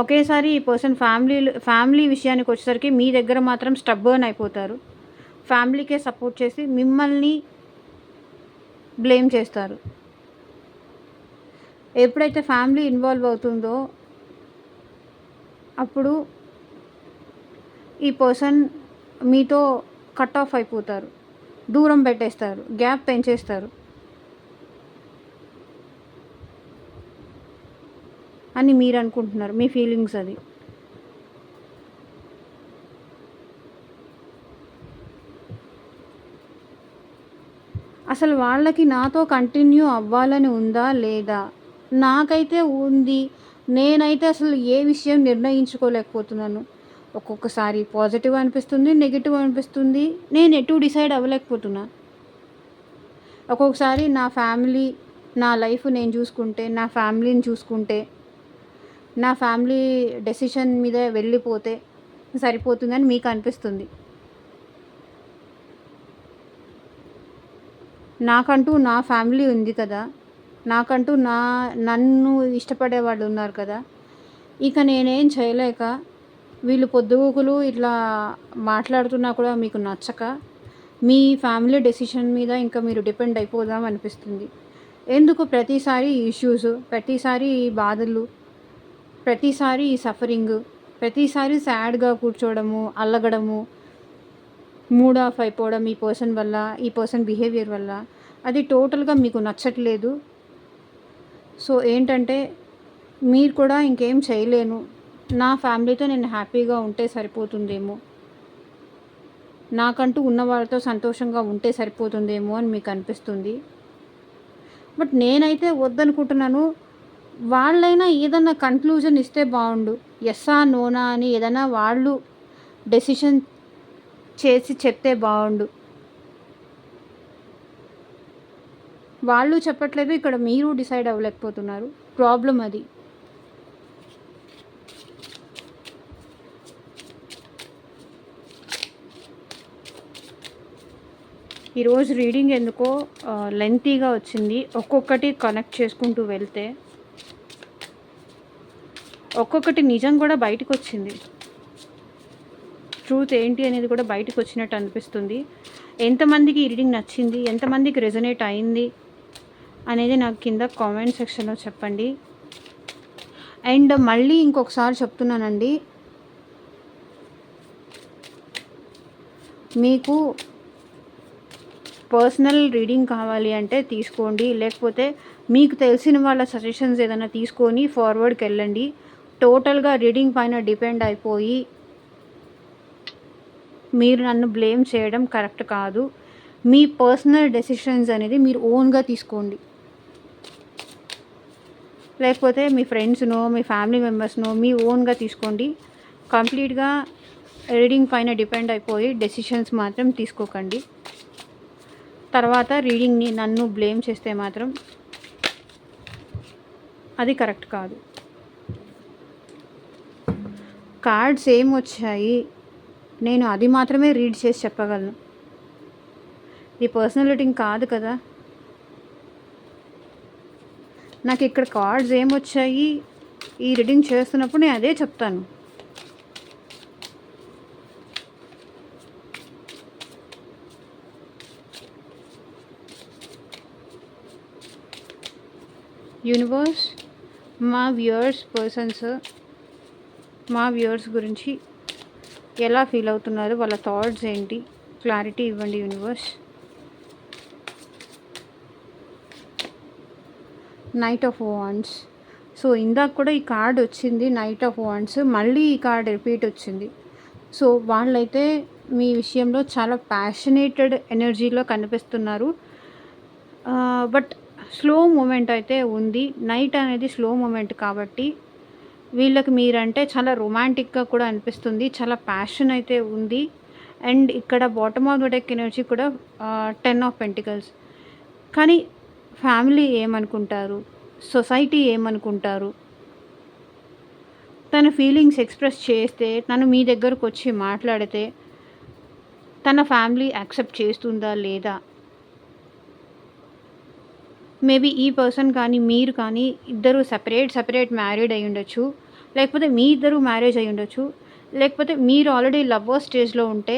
ఒకేసారి ఈ పర్సన్ ఫ్యామిలీ విషయానికి వచ్చేసరికి మీ దగ్గర మాత్రం స్టబ్బర్న్ అయిపోతారు. ఫ్యామిలీకే సపోర్ట్ చేసి మిమ్మల్ని బ్లేమ్ చేస్తారు. ఎప్పుడైతే ఫ్యామిలీ ఇన్వాల్వ్ అవుతుందో అప్పుడు ఈ పర్సన్ మీతో కట్ ఆఫ్ అయిపోతారు, దూరం పెట్టేస్తారు, గ్యాప్ పెంచేస్తారు అని మీరు అనుకుంటున్నారు. మీ ఫీలింగ్స్ అది. అసలు వాళ్ళకి నాతో కంటిన్యూ అవ్వాలని ఉందా లేదా? నాకైతే ఉంది. నేనైతే అసలు ఏ విషయం నిర్ణయించుకోలేకపోతున్నాను. ఒక్కొక్కసారి పాజిటివ్ అనిపిస్తుంది, నెగిటివ్ అనిపిస్తుంది. నేను ఎటు డిసైడ్ అవ్వలేకపోతున్నా. ఒక్కొక్కసారి నా ఫ్యామిలీ, నా లైఫ్ నేను చూసుకుంటే, నా ఫ్యామిలీని చూసుకుంటే, నా ఫ్యామిలీ డెసిషన్ మీద వెళ్ళిపోతే సరిపోతుందని మీకు అనిపిస్తుంది. నాకంటూ నా ఫ్యామిలీ ఉంది కదా, నాకంటూ నన్ను ఇష్టపడే వాళ్ళు ఉన్నారు కదా, ఇక నేనేం చేయలేక వీళ్ళు పొద్దుగూకులు ఇట్లా మాట్లాడుతున్నా కూడా మీకు నచ్చక మీ ఫ్యామిలీ డెసిషన్ మీద ఇంకా మీరు డిపెండ్ అయిపోదాం అనిపిస్తుంది. ఎందుకు ప్రతిసారి ఇష్యూస్, ప్రతిసారి బాధలు, ప్రతిసారి సఫరింగ్, ప్రతిసారి సాడ్గా కూర్చోవడము, అల్లగడము, మూడ్ ఆఫ్ అయిపోవడం ఈ పర్సన్ వల్ల, ఈ పర్సన్ బిహేవియర్ వల్ల, అది టోటల్గా మీకు నచ్చట్లేదు. సో ఏంటంటే మీరు కూడా ఇంకేం చేయలేను, నా ఫ్యామిలీతో నేను హ్యాపీగా ఉంటే సరిపోతుందేమో, నాకంటూ ఉన్న వాళ్ళతో సంతోషంగా ఉంటే సరిపోతుందేమో అని మీకు అనిపిస్తుంది. బట్ నేనైతే వద్దనుకుంటున్నాను. వాళ్ళైనా ఏదన్నా కన్క్లూజన్ ఇస్తే బాగుండు. ఎస్సా నోనా అని ఏదైనా వాళ్ళు డెసిషన్ చేసి చెప్తే బాగుండు. వాళ్ళు చెప్పట్లేదు, ఇక్కడ మీరు డిసైడ్ అవ్వలేకపోతున్నారు. ప్రాబ్లం అది. ఈరోజు రీడింగ్ ఎందుకో లెంతీగా వచ్చింది. ఒక్కొక్కటి కనెక్ట్ చేసుకుంటూ వెళ్తే ఒక్కొక్కటి నిజం కూడా బయటకు వచ్చింది. ట్రూత్ ఏంటి అనేది కూడా బయటకు వచ్చినట్టు అనిపిస్తుంది. ఎంతమందికి ఈ రీడింగ్ నచ్చింది, ఎంతమందికి రెజొనేట్ అయింది అనేది నాకు కింద కామెంట్ సెక్షన్లో చెప్పండి. అండ్ మళ్ళీ ఇంకొకసారి చెప్తున్నానండి, మీకు పర్సనల్ రీడింగ్ కావాలి అంటే తీసుకోండి, లేకపోతే మీకు తెలిసిన వాళ్ళ సజెషన్స్ ఏదైనా తీసుకొని ఫార్వర్డ్కి వెళ్ళండి. టోటల్గా రీడింగ్ పైన డిపెండ్ అయిపోయి మీరు నన్ను బ్లేమ్ చేయడం కరెక్ట్ కాదు. మీ పర్సనల్ డెసిషన్స్ అనేది మీరు ఓన్గా తీసుకోండి, లేకపోతే మీ ఫ్రెండ్స్నో మీ ఫ్యామిలీ మెంబర్స్నో మీ ఓన్గా తీసుకోండి. కంప్లీట్గా రీడింగ్ పైన డిపెండ్ అయిపోయి డెసిషన్స్ మాత్రం తీసుకోకండి. తర్వాత రీడింగ్ని నన్ను బ్లేమ్ చేస్తే మాత్రం అది కరెక్ట్ కాదు. కార్డ్స్ ఏం వచ్చాయి నేను అది మాత్రమే రీడ్ చేసి చెప్పగలను. ఇది పర్సనల్ రీడింగ్ కాదు కదా. నాకు ఇక్కడ కార్డ్స్ ఏమొచ్చాయి ఈ రీడింగ్ చేస్తున్నప్పుడు నేను అదే చెప్తాను. యూనివర్స్, మా వ్యూవర్స్ గురించి ఎలా ఫీల్ అవుతున్నారు, వాళ్ళ థాట్స్ ఏంటి, క్లారిటీ ఇవ్వండి universe. Knight of wands. So ఇందాక కూడా ఈ కార్డ్ వచ్చింది, నైట్ ఆఫ్ వాండ్స్. మళ్ళీ ఈ కార్డ్ రిపీట్ వచ్చింది. సో వాళ్ళైతే మీ విషయంలో చాలా ప్యాషనేటెడ్ ఎనర్జీలో కనిపిస్తున్నారు. బట్ స్లో మూమెంట్ అయితే ఉంది. నైట్ అనేది స్లో మూమెంట్ కాబట్టి వీళ్ళకి మీరంటే చాలా రొమాంటిక్గా కూడా అనిపిస్తుంది. చాలా ప్యాషన్ అయితే ఉంది. అండ్ ఇక్కడ bottom of the deck energy కూడా 10 ఆఫ్ పెంటికల్స్. కానీ ఫ్యామిలీ ఏమనుకుంటారు, సొసైటీ ఏమనుకుంటారు, తన ఫీలింగ్స్ ఎక్స్ప్రెస్ చేస్తే, తను మీ దగ్గరకు వచ్చి మాట్లాడితే తన ఫ్యామిలీ యాక్సెప్ట్ చేస్తుందా లేదా. మేబీ ఈ పర్సన్ కానీ మీరు కానీ ఇద్దరు సపరేట్ మ్యారీడ్ అయి ఉండొచ్చు, లేకపోతే మీ ఇద్దరు మ్యారేజ్ అయి ఉండొచ్చు, లేకపోతే మీరు ఆల్రెడీ లవ్వర్ స్టేజ్లో ఉంటే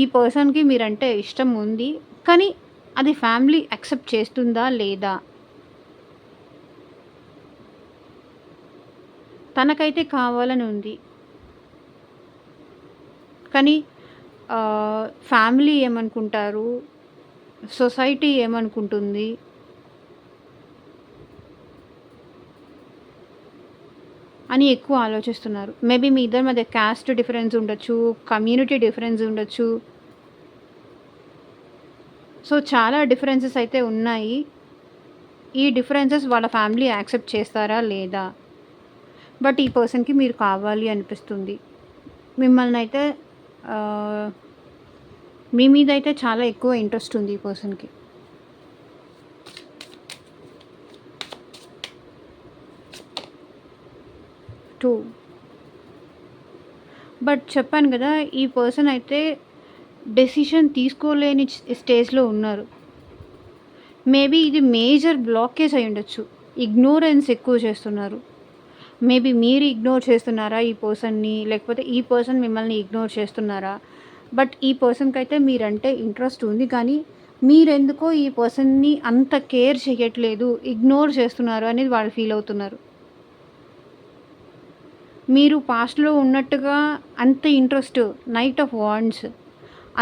ఈ పర్సన్కి మీరంటే ఇష్టం ఉంది, కానీ అది ఫ్యామిలీ యాక్సెప్ట్ చేస్తుందా లేదా. తనకైతే కావాలని ఉంది, కానీ ఫ్యామిలీ ఏమనుకుంటారు, సొసైటీ ఏమనుకుంటుంది, అని ఎక్కువ ఆలోచిస్తున్నారు. మేబీ మీ ఇద్దరి మధ్య క్యాస్ట్ డిఫరెన్స్ ఉండొచ్చు, కమ్యూనిటీ డిఫరెన్స్ ఉండొచ్చు. సో చాలా డిఫరెన్సెస్ అయితే ఉన్నాయి. ఈ డిఫరెన్సెస్ వాళ్ళ ఫ్యామిలీ యాక్సెప్ట్ చేస్తారా లేదా. బట్ ఈ పర్సన్కి మీరు కావాలి అనిపిస్తుంది. మిమ్మల్ని అయితే మీ మీద అయితే చాలా ఎక్కువ ఇంట్రెస్ట్ ఉంది ఈ పర్సన్కి. బట్ చెప్పాను కదా, ఈ పర్సన్ అయితే డెసిషన్ తీసుకోలేని స్టేజ్లో ఉన్నారు. మేబీ ఇది మేజర్ బ్లాకేజ్ అయి ఉండొచ్చు. ఇగ్నోరెన్స్ ఎక్కువ చేస్తున్నారు. మేబీ మీరు ఇగ్నోర్ చేస్తున్నారా ఈ పర్సన్ని, లేకపోతే ఈ పర్సన్ మిమ్మల్ని ఇగ్నోర్ చేస్తున్నారా. బట్ ఈ పర్సన్కి అయితే మీరంటే ఇంట్రెస్ట్ ఉంది, కానీ మీరెందుకో ఈ పర్సన్ని అంత కేర్ చేయట్లేదు, ఇగ్నోర్ చేస్తున్నారు అనేది వాళ్ళు ఫీల్ అవుతున్నారు. మీరు పాస్ట్లో ఉన్నట్టుగా అంత ఇంట్రెస్ట్, నైట్ ఆఫ్ వాండ్స్,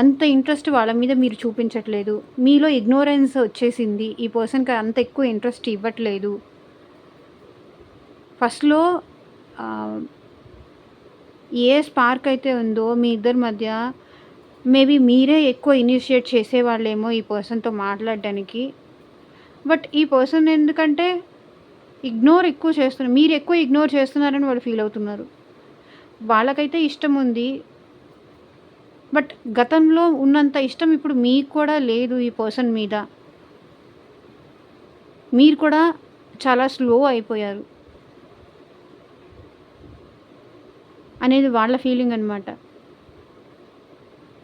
అంత ఇంట్రెస్ట్ వాళ్ళ మీద మీరు చూపించట్లేదు. మీలో ఇగ్నోరెన్స్ వచ్చేసింది. ఈ పర్సన్కి అంత ఎక్కువ ఇంట్రెస్ట్ ఇవ్వట్లేదు. ఫస్ట్లో ఏ స్పార్క్ అయితే ఉందో మీ ఇద్దరి మధ్య, మేబీ మీరే ఎక్కువ ఇనిషియేట్ చేసేవాళ్ళేమో ఈ పర్సన్తో మాట్లాడడానికి. బట్ ఈ పర్సన్ ఎందుకంటే ఇగ్నోర్ ఎక్కువ చేస్తున్నారు, మీరు ఎక్కువ ఇగ్నోర్ చేస్తున్నారని వాళ్ళు ఫీల్ అవుతున్నారు. వాళ్ళకైతే ఇష్టం ఉంది, బట్ గతంలో ఉన్నంత ఇష్టం ఇప్పుడు మీకు కూడా లేదు ఈ పర్సన్ మీద. మీరు కూడా చాలా స్లో అయిపోయారు అనేది వాళ్ళ ఫీలింగ్ అనమాట.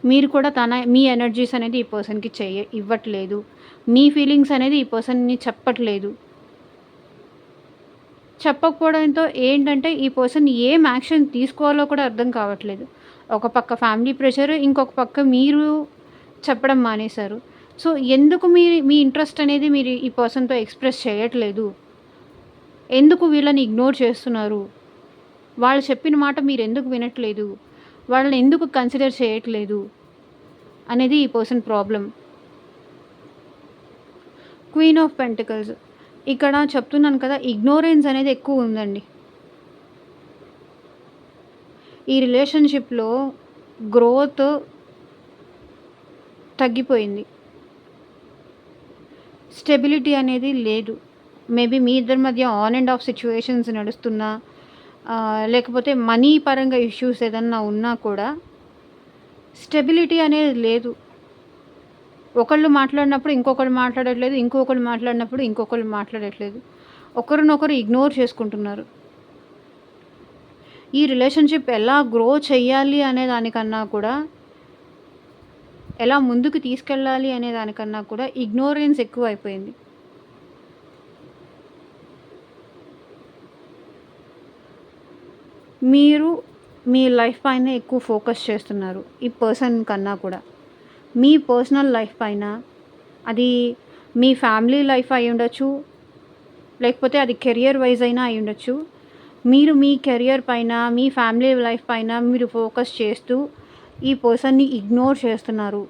మీరు కూడా మీ ఎనర్జీస్ అనేది ఈ పర్సన్‌కి ఇవ్వట్లేదు. మీ ఫీలింగ్స్ అనేది ఈ పర్సన్‌ని చెప్పట్లేదు. చెప్పకపోవడంతో ఏంటంటే ఈ పర్సన్ ఏం యాక్షన్ తీసుకోవాలో కూడా అర్థం కావట్లేదు. ఒక పక్క ఫ్యామిలీ ప్రెషర్, ఇంకొక పక్క మీరు చెప్పడం మానేశారు. సో, ఎందుకు మీ ఇంట్రెస్ట్ అనేది మీరు ఈ పర్సన్‌తో ఎక్స్‌ప్రెస్ చేయట్లేదు? ఎందుకు వీళ్ళని ఇగ్నోర్ చేస్తున్నారు? వాళ్ళు చెప్పిన మాట మీరెందుకు వినట్లేదు? వాళ్ళని ఎందుకు కన్సిడర్ చేయట్లేదు? అనేది ఈ person problem. Queen of pentacles. ఇక్కడ చెప్తున్నాను కదా! ఇగ్నోరెన్స్ అనేది ఎక్కువ ఉందండి. ఈ రిలేషన్‌షిప్‌లో గ్రోత్ తగ్గిపోయింది. స్టెబిలిటీ అనేది లేదు. మేబీ మీ ఇద్దరి మధ్య ఆన్ అండ్ ఆఫ్ సిట్యుయేషన్స్ నడుస్తున్నా, లేకపోతే మనీ పరంగా ఇష్యూస్ ఏదన్నా ఉన్నా కూడా స్టెబిలిటీ అనేది లేదు. ఒకళ్ళు మాట్లాడినప్పుడు ఇంకొకళ్ళు మాట్లాడట్లేదు. ఇంకొకళ్ళు మాట్లాడినప్పుడు ఇంకొకళ్ళు మాట్లాడట్లేదు. ఒకరినొకరు ఇగ్నోర్ చేసుకుంటున్నారు. ఈ రిలేషన్‌షిప్ ఎలా గ్రో చెయ్యాలి అనే దానికన్నా కూడా, ఎలా ముందుకు తీసుకెళ్ళాలి అనే దానికన్నా కూడా ఇగ్నోరెన్స్ ఎక్కువైపోయింది. మీరు మీ లైఫ్ పైన ఎక్కువ ఫోకస్ చేస్తున్నారు ఈ పర్సన్ కన్నా కూడా. మీ పర్సనల్ లైఫ్ పైన, అది మీ ఫ్యామిలీ లైఫ్ అయ్యుండొచ్చు, లేకపోతే అది కెరియర్ వైజ్ అయినా అయ్యుండొచ్చు. మీరు మీ కెరియర్ పైన, మీ ఫ్యామిలీ లైఫ్ పైన మీరు ఫోకస్ చేస్తూ ఈ పర్సన్‌ని ఇగ్నోర్ చేస్తున్నారు.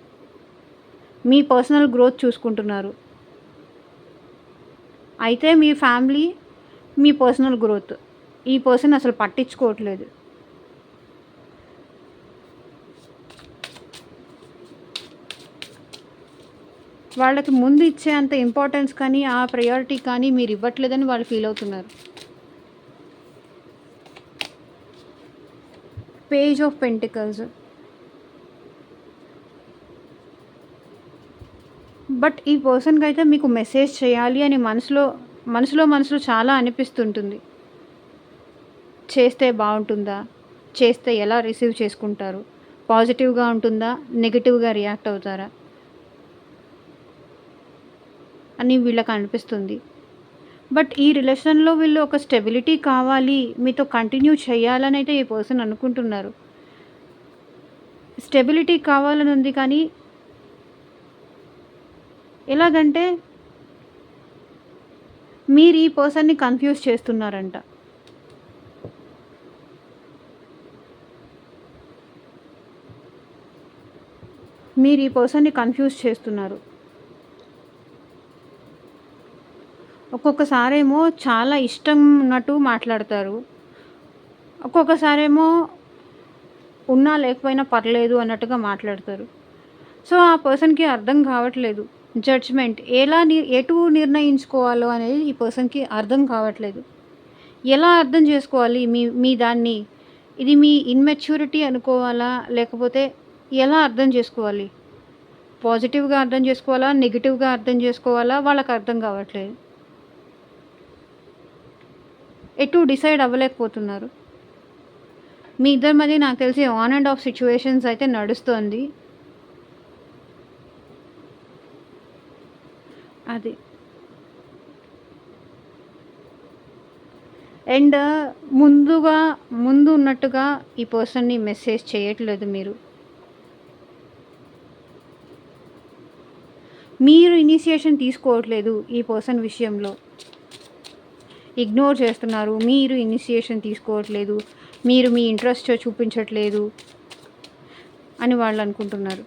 మీ పర్సనల్ గ్రోత్ చూసుకుంటున్నారు. అయితే మీ ఫ్యామిలీ, మీ పర్సనల్ గ్రోత్ ఈ పర్సన్ అసలు పట్టించుకోవట్లేదు. వాళ్ళకి ముందు ఇచ్చే అంత ఇంపార్టెన్స్ కానీ, ఆ ప్రయారిటీ కానీ మీరు ఇవ్వట్లేదని వాళ్ళు ఫీల్ అవుతున్నారు. Page of pentacles. బట్ ఈ పర్సన్‌కి అయితే మీకు మెసేజ్ చేయాలి అని మనసులో చాలా అనిపిస్తుంటుంది. చేస్తే బావుంటుందా? చేస్తే ఎలా రిసీవ్ చేసుకుంటారు? పాజిటివ్‌గా ఉంటుందా? నెగెటివ్‌గా రియాక్ట్ అవుతారా? అని వీళ్ళకి అనిపిస్తుంది. బట్ ఈ రిలేషన్‌లో వీళ్ళు ఒక స్టెబిలిటీ కావాలి, మీతో కంటిన్యూ చేయాలని అయితే ఈ పర్సన్ అనుకుంటున్నారు. స్టెబిలిటీ కావాలని ఉంది కానీ, ఎలాగంటే మీరు ఈ పర్సన్‌ని కన్‌ఫ్యూజ్ చేస్తున్నారంట. మీరు ఈ పర్సన్‌ని కన్‌ఫ్యూజ్ చేస్తున్నారు. ఒక్కొక్కసారేమో చాలా ఇష్టం ఉన్నట్టు మాట్లాడతారు. ఒక్కొక్కసారేమో ఉన్నా లేకపోయినా పర్లేదు అన్నట్టుగా మాట్లాడతారు. సో, ఆ పర్సన్‌కి అర్థం కావట్లేదు. జడ్జ్‌మెంట్ ఎటు నిర్ణయించుకోవాలో అనేది ఈ పర్సన్‌కి అర్థం కావట్లేదు. ఎలా అర్థం చేసుకోవాలి మీ దాన్ని? ఇది మీ ఇమ్మెచ్యూరిటీ అనుకోవాలా? లేకపోతే ఎలా అర్థం చేసుకోవాలి? పాజిటివ్‌గా అర్థం చేసుకోవాలా? నెగెటివ్‌గా అర్థం చేసుకోవాలా? వాళ్ళకి అర్థం కావట్లేదు. ఎటు డిసైడ్ అవ్వలేకపోతున్నారు. మీ ఇద్దరి మధ్య నాకు తెలిసి ఆన్ అండ్ ఆఫ్ సిట్యుయేషన్స్ అయితే నడుస్తోంది. అది. అండ్ ముందు ఉన్నట్టుగా ఈ పర్సన్‌ని మెసేజ్ చేయట్లేదు మీరు. మీరు ఇనిషియేషన్ తీసుకోవట్లేదు ఈ పర్సన్ విషయంలో. ఇగ్నోర్ చేస్తున్నారు. మీరు ఇనిషియేషన్ తీసుకోవట్లేదు. మీరు మీ ఇంట్రెస్ట్ చూపించట్లేదు అని వాళ్ళు అనుకుంటున్నారు.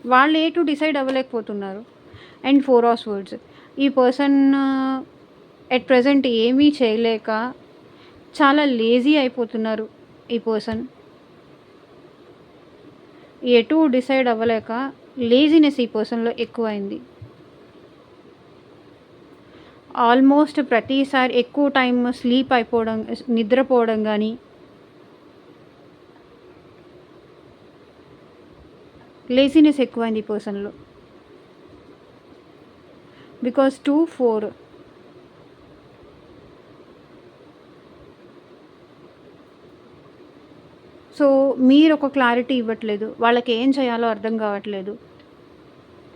వాళ్ళు ఎటు డిసైడ్ అవ్వలేకపోతున్నారు. And 4 of swords. ఈ పర్సన్ ఎట్ ప్రెజెంట్ ఏమీ చేయలేక చాలా లేజీ అయిపోతున్నారు ఈ పర్సన్. ఎటు డిసైడ్ అవ్వలేక లేజినెస్ ఈ పర్సన్‌లో ఎక్కువైంది. ఆల్మోస్ట్ ప్రతిసారి ఎక్కువ టైం నిద్రపోవడం గానీ, లేజినెస్ ఎక్కువైంది ఈ పర్సన్‌లో. బికాజ్ 2, 4 సో మీరు ఒక క్లారిటీ ఇవ్వట్లేదు, వాళ్ళకి ఏం చేయాలో అర్థం కావట్లేదు,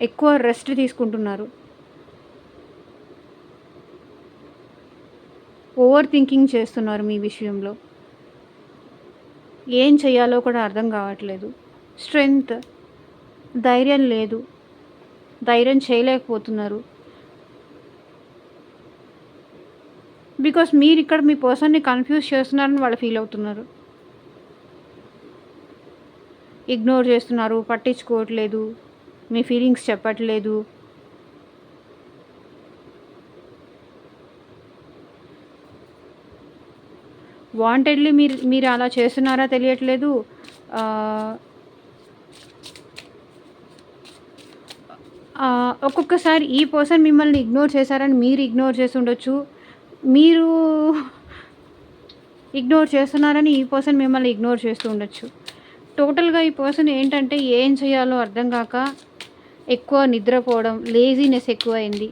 ఎక్కువ రెస్ట్ తీసుకుంటున్నారు, ఓవర్ థింకింగ్ చేస్తున్నారు మీ విషయంలో, ఏం చేయాలో కూడా అర్థం కావట్లేదు, స్ట్రెంగ్త్ ధైర్యం లేదు, ధైర్యం చేయలేకపోతున్నారు. బికాస్ మీరు ఇక్కడ మీ పర్సన్ని కన్ఫ్యూజ్ చేస్తున్నారని వాళ్ళు ఫీల్ అవుతున్నారు. ఇగ్నోర్ చేస్తున్నారు, పట్టించుకోవట్లేదు, మీ ఫీలింగ్స్ చెప్పట్లేదు. వాంటెడ్లీ మీరు అలా చేస్తున్నారా తెలియట్లేదు. ఒక్కొక్కసారి ఈ పర్సన్ మిమ్మల్ని ఇగ్నోర్ చేశారని మీరు ఇగ్నోర్ చేసి ఉండొచ్చు, మీరు ఇగ్నోర్ చేస్తున్నారని ఈ పర్సన్ మిమ్మల్ని ఇగ్నోర్ చేస్తూ ఉండొచ్చు. టోటల్గా ఈ పర్సన్ ఏంటంటే ఏం చేయాలో అర్థం కాక ఎక్కువ నిద్రపోవడం, లేజీనెస్ ఎక్కువైంది,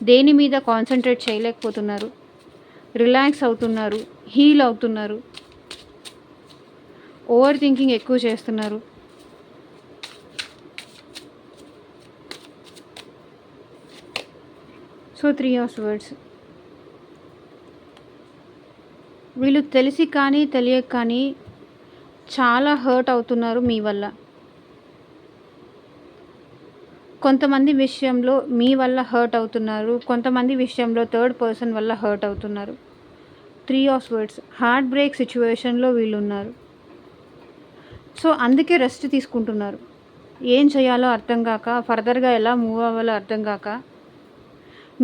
దేని మీద కాన్సన్ట్రేట్ చేయలేకపోతున్నారు, రిలాక్స్ అవుతున్నారు, హీల్ అవుతున్నారు, ఓవర్ థింకింగ్ ఎక్కువ చేస్తున్నారు. So 3 of swords. వీళ్ళు తెలిసి కానీ తెలియక కానీ చాలా హర్ట్ అవుతున్నారు మీ వల్ల. కొంతమంది విషయంలో మీ వల్ల హర్ట్ అవుతున్నారు, కొంతమంది విషయంలో థర్డ్ పర్సన్ వల్ల హర్ట్ అవుతున్నారు. 3 ఆఫ్ స్వర్డ్స్. హార్ట్ బ్రేక్ సిచ్యువేషన్లో వీళ్ళు ఉన్నారు. సో అందుకే రెస్ట్ తీసుకుంటున్నారు, ఏం చేయాలో అర్థం కాక, ఫర్దర్గా ఎలా మూవ్ అవ్వాలో అర్థం కాక.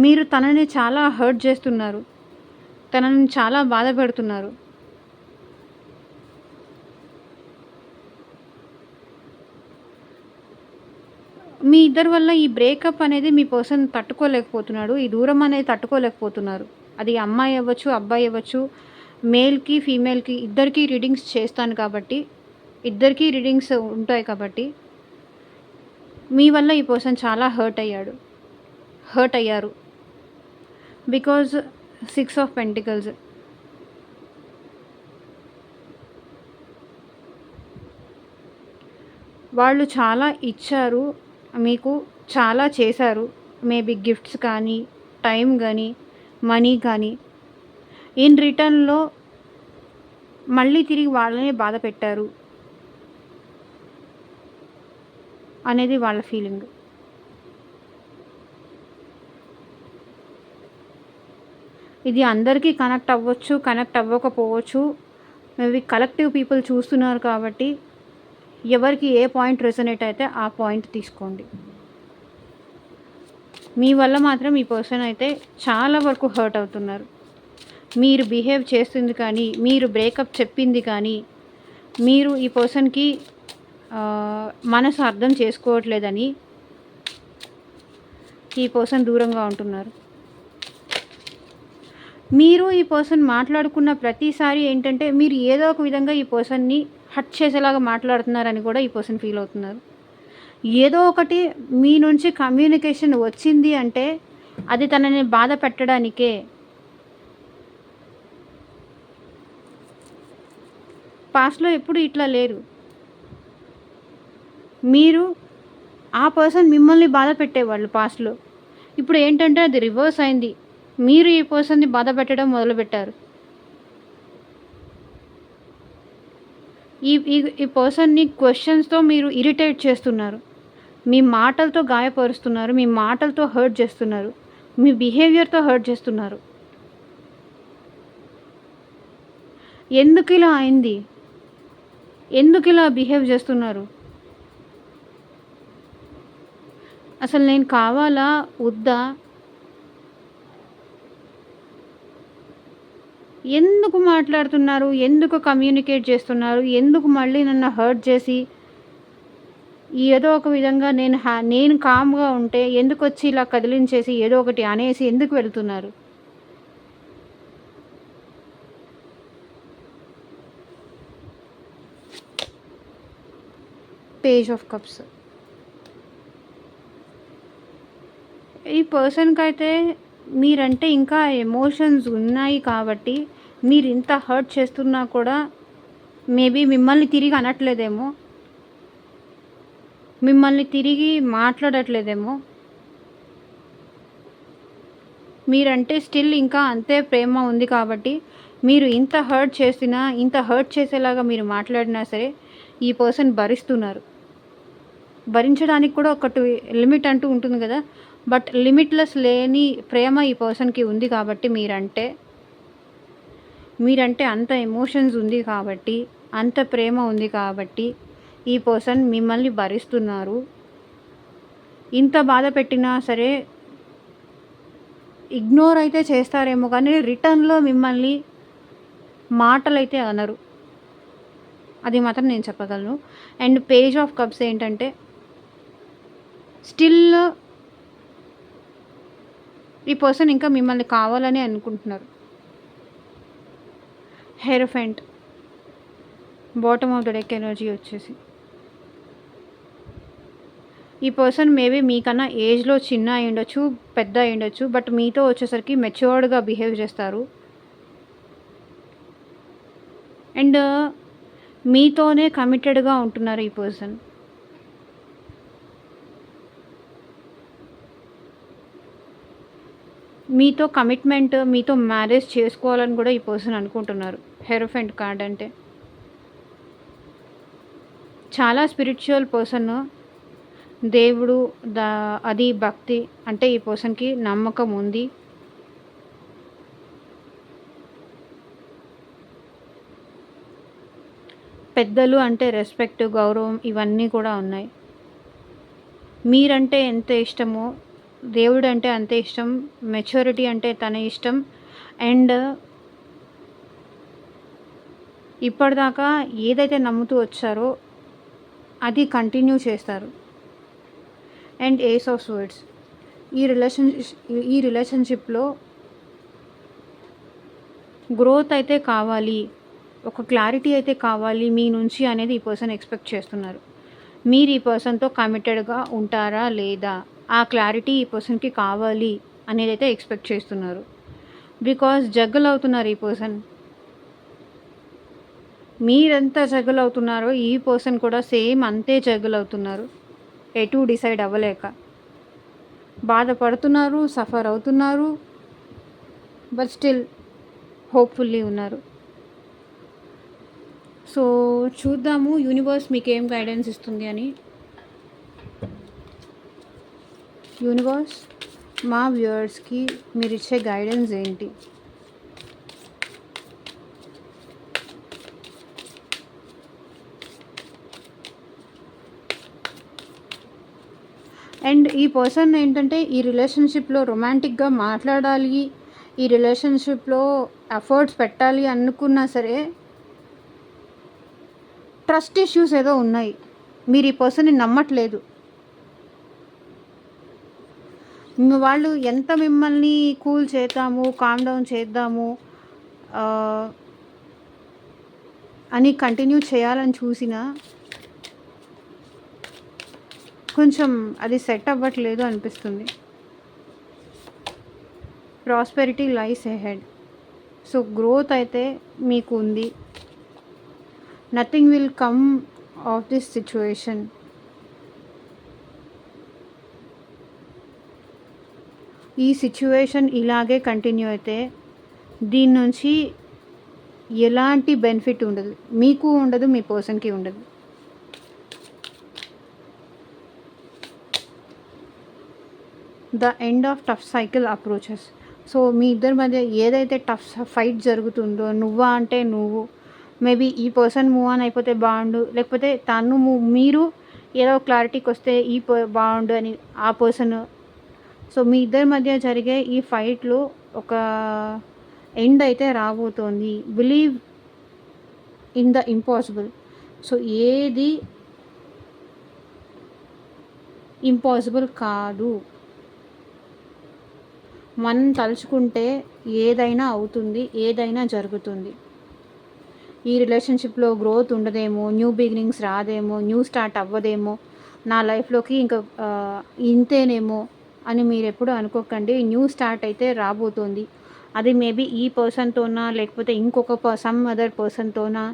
మీరు తనని చాలా హర్ట్ చేస్తున్నారు, తనని చాలా బాధ పెడుతున్నారు. మీ ఇద్దరి వల్ల ఈ బ్రేకప్ అనేది మీ పర్సన్ తట్టుకోలేకపోతున్నాడు, ఈ దూరం అనేది తట్టుకోలేకపోతున్నారు. అది అమ్మాయి అవ్వచ్చు, అబ్బాయి అవ్వచ్చు, మేల్కి ఫీమేల్కి ఇద్దరికీ రీడింగ్స్ చేస్తాను కాబట్టి, ఇద్దరికీ రీడింగ్స్ ఉంటాయి కాబట్టి మీ వల్ల ఈ పర్సన్ చాలా హర్ట్ అయ్యారు. Because 6 of pentacles. వాళ్ళు చాలా ఇచ్చారు, మీకు చాలా చేశారు, మేబీ గిఫ్ట్స్ కానీ, టైం కానీ, మనీ కానీ. ఇన్ రిటర్న్లో మళ్ళీ తిరిగి వాళ్ళనే బాధ పెట్టారు అనేది వాళ్ళ ఫీలింగ్. ఇది అందరికీ కనెక్ట్ అవ్వచ్చు, కనెక్ట్ అవ్వకపోవచ్చు. మేబీ కలెక్టివ్ పీపుల్ చూస్తున్నారు కాబట్టి ఎవరికి ఏ పాయింట్ రెసొనేట్ అయితే ఆ పాయింట్ తీసుకోండి. మీ వల్ల మాత్రం ఈ పర్సన్ అయితే చాలా వరకు హర్ట్ అవుతున్నారు. మీరు బిహేవ్ చేస్తుంది కానీ, మీరు బ్రేకప్ చెప్పింది కానీ, మీరు ఈ పర్సన్కి మనసు అర్థం చేసుకోవట్లేదని ఈ పర్సన్ దూరంగా ఉంటున్నారు. మీరు ఈ పర్సన్ మాట్లాడుకున్న ప్రతిసారి ఏంటంటే మీరు ఏదో ఒక విధంగా ఈ పర్సన్ని హర్ట్ చేసేలాగా మాట్లాడుతున్నారని కూడా ఈ పర్సన్ ఫీల్ అవుతున్నారు. ఏదో ఒకటి మీ నుంచి కమ్యూనికేషన్ వచ్చింది అంటే అది తనని బాధ పెట్టడానికే. పాస్ట్లో ఎప్పుడు ఇట్లా లేరు. మీరు ఆ పర్సన్ మిమ్మల్ని బాధ పెట్టేవాళ్ళు పాస్ట్లో. ఇప్పుడు ఏంటంటే అది రివర్స్ అయింది, మీరు ఈ పర్సన్ని బాధ పెట్టడం మొదలుపెట్టారు. ఈ పర్సన్ని క్వశ్చన్స్తో మీరు ఇరిటేట్ చేస్తున్నారు, మీ మాటలతో గాయపరుస్తున్నారు, మీ మాటలతో హర్ట్ చేస్తున్నారు, మీ బిహేవియర్తో హర్ట్ చేస్తున్నారు. ఎందుకు ఇలా అయింది, ఎందుకు ఇలా బిహేవ్ చేస్తున్నారు, అసలు నేను కావాలా వద్దా, ఎందుకు మాట్లాడుతున్నారు, ఎందుకు కమ్యూనికేట్ చేస్తున్నారు, ఎందుకు మళ్ళీ నన్ను హర్ట్ చేసి ఏదో ఒక విధంగా నేను కామ్గా ఉంటే ఎందుకు వచ్చి ఇలా కదిలించేసి ఏదో ఒకటి అనేసి ఎందుకు వెళ్తున్నారు. Page of cups. ఈ పర్సన్కి అయితే మీరంటే ఇంకా ఎమోషన్స్ ఉన్నాయి కాబట్టి మీరు ఇంత హర్ట్ చేస్తున్నా కూడా మేబీ మిమ్మల్ని తిరిగి అనట్లేదేమో, మిమ్మల్ని తిరిగి మాట్లాడట్లేదేమో, మీరంటే స్టిల్ ఇంకా అంతే ప్రేమ ఉంది కాబట్టి మీరు ఇంత హర్ట్ చేసినా, ఇంత హర్ట్ చేసేలాగా మీరు మాట్లాడినా సరే ఈ పర్సన్ భరిస్తున్నారు. భరించడానికి కూడా ఒకటి లిమిట్ అంటూ ఉంటుంది కదా! బట్ లిమిట్‌లెస్ లేని ప్రేమ ఈ పర్సన్‌కి ఉంది కాబట్టి మీరంటే అంత ఎమోషన్స్ ఉంది కాబట్టి, అంత ప్రేమ ఉంది కాబట్టి ఈ పర్సన్ మిమ్మల్ని భరిస్తున్నారు. ఇంత బాధ పెట్టినా సరే ఇగ్నోర్ అయితే చేస్తారేమో కానీ రిటర్న్‌లో మిమ్మల్ని మాటలైతే అనరు. అది మాత్రం నేను చెప్పగలను. అండ్ పేజ్ ఆఫ్ కప్స్ ఏంటంటే స్టిల్ ఈ పర్సన్ ఇంకా మిమ్మల్ని కావాలని అనుకుంటున్నారు. Hierophant bottom of the deck energy వచ్చేసి ఈ పర్సన్ మేబీ మీకన్నా ఏజ్‌లో చిన్న అయ్యుండొచ్చు, పెద్ద అయ్యుండొచ్చు. బట్ మీతో వచ్చేసరికి మెచ్యూర్డ్‌గా బిహేవ్ చేస్తారు. అండ్ మీతోనే కమిటెడ్‌గా ఉంటున్నారు ఈ పర్సన్. మీతో కమిట్మెంట్, మీతో మ్యారేజ్ చేసుకోవాలని కూడా ఈ పర్సన్ అనుకుంటున్నారు. హెరోఫెంట్ కార్డ్ అంటే చాలా స్పిరిచువల్ పర్సన్. దేవుడు అది భక్తి అంటే ఈ పర్సన్‌కి నమ్మకం ఉంది. పెద్దలు అంటే రెస్పెక్ట్, గౌరవం ఇవన్నీ కూడా ఉన్నాయి. మీరంటే ఎంత ఇష్టమో దేవుడు అంటే అంతే ఇష్టం. మెచ్యూరిటీ అంటే తన ఇష్టం. అండ్ ఇప్పటిదాకా ఏదైతే నమ్ముతూ వచ్చారో అది కంటిన్యూ చేస్తారు. అండ్ ఏస్ ఆఫ్ స్వర్డ్స్ ఈ రిలేషన్షిప్‌లో గ్రోత్ అయితే కావాలి, ఒక క్లారిటీ అయితే కావాలి మీ నుంచి అనేది ఈ పర్సన్ ఎక్స్పెక్ట్ చేస్తున్నారు. మీరు ఈ పర్సన్‌తో కమిటెడ్‌గా ఉంటారా లేదా? ఆ క్లారిటీ ఈ పర్సన్‌కి కావాలి అనేదైతే ఎక్స్పెక్ట్ చేస్తున్నారు. బికాజ్ జగ్గల్ అవుతున్నారు ఈ పర్సన్. మీరెంత జగ్గల్ అవుతున్నారో ఈ పర్సన్ కూడా సేమ్ అంతే జగ్గల్ అవుతున్నారు. ఎటు డిసైడ్ అవ్వలేక బాధపడుతున్నారు, సఫర్ అవుతున్నారు. బట్ స్టిల్ హోప్‌ఫుల్లీ ఉన్నారు. సో చూద్దాము యూనివర్స్ మీకేం గైడెన్స్ ఇస్తుంది అని. యూనివర్స్ మా వ్యూవర్స్‌కి మీరిచ్చే గైడెన్స్ ఏంటి? అండ్ ఈ పర్సన్ ఏంటంటే ఈ రిలేషన్షిప్‌లో రొమాంటిక్‌గా మాట్లాడాలి, ఈ రిలేషన్షిప్‌లో ఎఫర్ట్స్ పెట్టాలి అనుకున్నా సరే ట్రస్ట్ ఇష్యూస్ ఏదో ఉన్నాయి. మీరు ఈ పర్సన్‌ని నమ్మట్లేదు. వాళ్ళు ఎంత మిమ్మల్ని కూల్ చేద్దాము, కామ్ డౌన్ చేద్దాము అని కంటిన్యూ చేయాలని చూసినా కొంచెం అది సెట్ అవ్వట్లేదు అనిపిస్తుంది. ప్రాస్పెరిటీ లైస్ ఎహెడ్. సో గ్రోత్ అయితే మీకు ఉంది. Nothing will come of this situation. ఈ సిచ్యువేషన్ ఇలాగే కంటిన్యూ అయితే దీని నుంచి ఎలాంటి బెనిఫిట్ ఉండదు. మీకు ఉండదు, మీ పర్సన్‌కి ఉండదు. The end of tough cycle approaches. So మీ ఇద్దరి మధ్య ఏదైతే టఫ్ ఫైట్ జరుగుతుందో, నువ్వా అంటే నువ్వు, మేబీ ఈ పర్సన్ మూవ్ ఆన్ అయిపోతే బాగుండు, లేకపోతే మీరు ఏదో క్లారిటీకి వస్తే బాగుండు అని ఆ పర్సన్. సో మీ ఇద్దరి మధ్య జరిగే ఈ ఫైట్లో ఒక ఎండ్ అయితే రాబోతోంది. Believe in the impossible. So ఏది ఇంపాసిబుల్ కాదు. మనం తలుచుకుంటే ఏదైనా అవుతుంది, ఏదైనా జరుగుతుంది. ఈ రిలేషన్షిప్‌లో గ్రోత్ ఉండదేమో, న్యూ బిగినింగ్స్ రాదేమో, న్యూ స్టార్ట్ అవ్వదేమో, నా లైఫ్‌లోకి ఇంకా ఇంతేనేమో అని మీరెప్పుడు అనుకోకండి. న్యూ స్టార్ట్ అయితే రాబోతోంది. అది మేబీ ఈ పర్సన్‌తోనా, లేకపోతే ఇంకొక సమ్ అదర్ పర్సన్‌తోనా,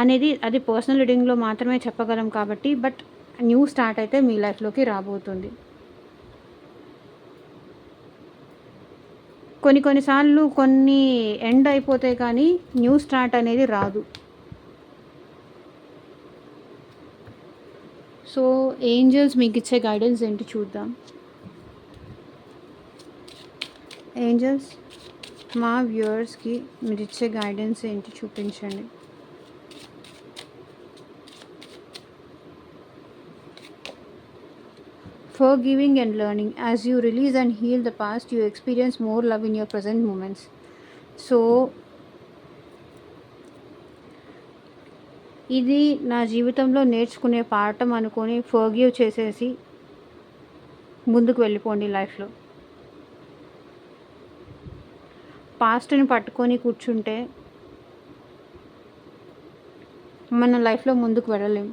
అనేది అది పర్సనల్ రీడింగ్లో మాత్రమే చెప్పగలం కాబట్టి, బట్ న్యూ స్టార్ట్ అయితే మీ లైఫ్లోకి రాబోతుంది. కొన్నిసార్లు కొన్ని ఎండ్ అయిపోతాయి కానీ న్యూ స్టార్ట్ అనేది రాదు. సో ఏంజల్స్ మీకు ఇచ్చే గైడెన్స్ ఏంటి చూద్దాం. ఏంజల్స్ మా వ్యూవర్స్కి మీరు ఇచ్చే గైడెన్స్ ఏంటి చూపించండి. Forgiving and learning. As you release and heal the past, you experience more love in your present moments. So ఇది నా జీవితంలో నేర్చుకునే పాఠం అనుకొని ఫర్గివ్ చేసేసి ముందుకు వెళ్ళిపోండి లైఫ్లో. పాస్ట్ని పట్టుకొని కూర్చుంటే మన లైఫ్లో ముందుకు వెళ్ళలేం.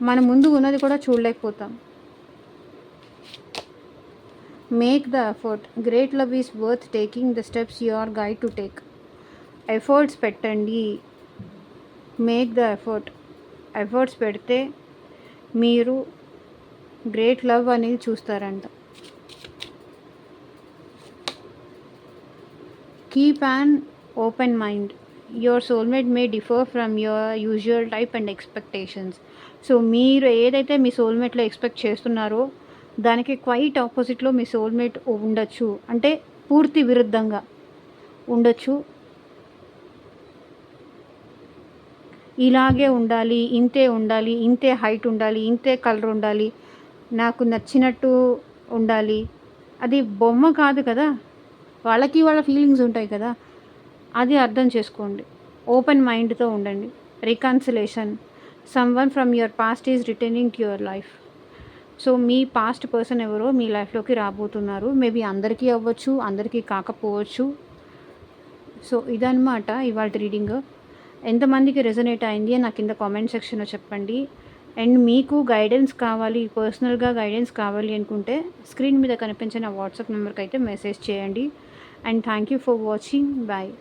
మన ముందు ఉన్నది కూడా చూడలేకపోతాం. Make the effort. Great love is worth taking the steps you are guide to take. Efforts పెట్టండి. Make the effort. ఎఫర్ట్స్ పెడితే మీరు గ్రేట్ లవ్ అనేది చూస్తారంట. Keep an open mind. Your soulmate may differ from your usual type and expectations. So మీరు ఏదైతే మీ సోల్మేట్లో expect చేస్తున్నారో దానికి quiet ఆపోజిట్లో మీ సోల్మేట్ ఉండొచ్చు, అంటే పూర్తి విరుద్ధంగా ఉండొచ్చు. ఇలాగే ఉండాలి, ఇంతే ఉండాలి, ఇంతే హైట్ ఉండాలి, ఇంతే కలర్ ఉండాలి, నాకు నచ్చినట్టు ఉండాలి. అది బొమ్మ కాదు కదా, వాళ్ళకి వాళ్ళ ఫీలింగ్స్ ఉంటాయి కదా, అది అర్థం చేసుకోండి. ఓపెన్ మైండ్తో ఉండండి. Reconciliation. Someone from your past is returning to your life. So me past person ఎవరో మీ లైఫ్లోకి రాబోతున్నారు. మేబీ అందరికీ అవ్వచ్చు, అందరికీ కాకపోవచ్చు. సో ఇదన్నమాట ఇవాళ రీడింగ్. ఎంతమందికి రెజొనేట్ అయింది అని నాకు కింద కామెంట్ సెక్షన్లో చెప్పండి. అండ్ మీకు గైడెన్స్ కావాలి, పర్సనల్గా గైడెన్స్ కావాలి అనుకుంటే స్క్రీన్ మీద కనిపించిన వాట్సాప్ నెంబర్కి అయితే మెసేజ్ చేయండి. And thank you for watching. Bye.